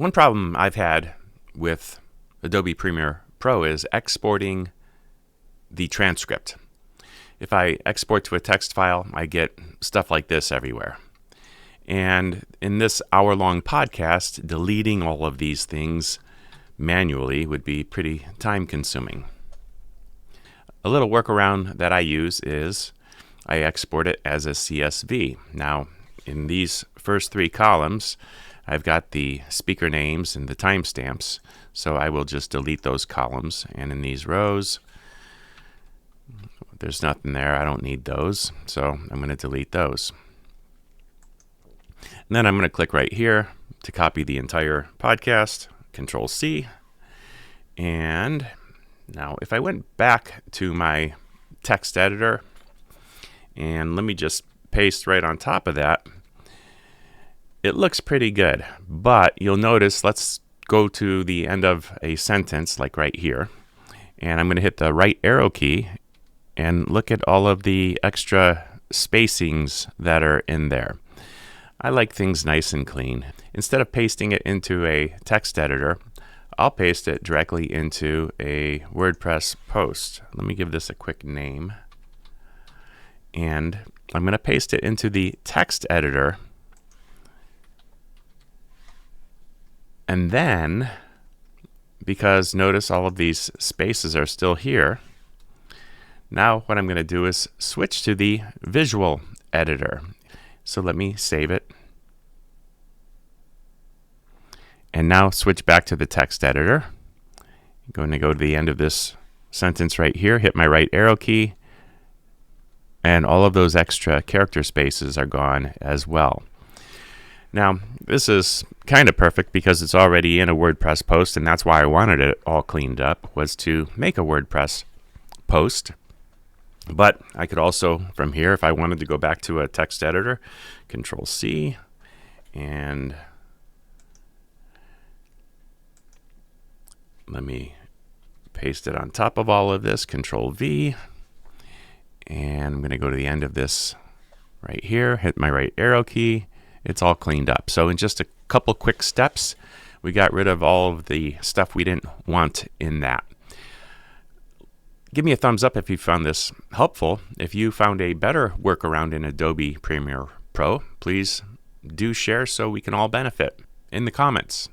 One problem I've had with Adobe Premiere Pro is exporting the transcript. If I export to a text file, I get stuff like this everywhere. And in this hour-long podcast, deleting all of these things manually would be pretty time-consuming. A little workaround that I use is I export it as a CSV. Now, in these first three columns, I've got the speaker names and the timestamps, so I will just delete those columns. And in these rows, there's nothing there. I don't need those, so I'm going to delete those. And then I'm going to click right here to copy the entire podcast, Control C. And now if I went back to my text editor, and let me just paste right on top of that, it looks pretty good. But you'll notice, let's go to the end of a sentence, like right here. And I'm going to hit the right arrow key and look at all of the extra spacings that are in there. I like things nice and clean. Instead of pasting it into a text editor, I'll paste it directly into a WordPress post. Let me give this a quick name. And I'm going to paste it into the text editor. And then, because notice all of these spaces are still here, now what I'm going to do is switch to the visual editor. So let me save it. And now switch back to the text editor. I'm going to go to the end of this sentence right here, hit my right arrow key, and all of those extra character spaces are gone as well. Now, this is kind of perfect because it's already in a WordPress post, and that's why I wanted it all cleaned up, was to make a WordPress post. But I could also, from here, if I wanted to go back to a text editor, Control C, and let me paste it on top of all of this, Control V, and I'm going to go to the end of this right here, hit my right arrow key. It's all cleaned up. So in just a couple quick steps, we got rid of all of the stuff we didn't want in that. Give me a thumbs up if you found this helpful. If you found a better workaround in Adobe Premiere Pro, please do share so we can all benefit in the comments.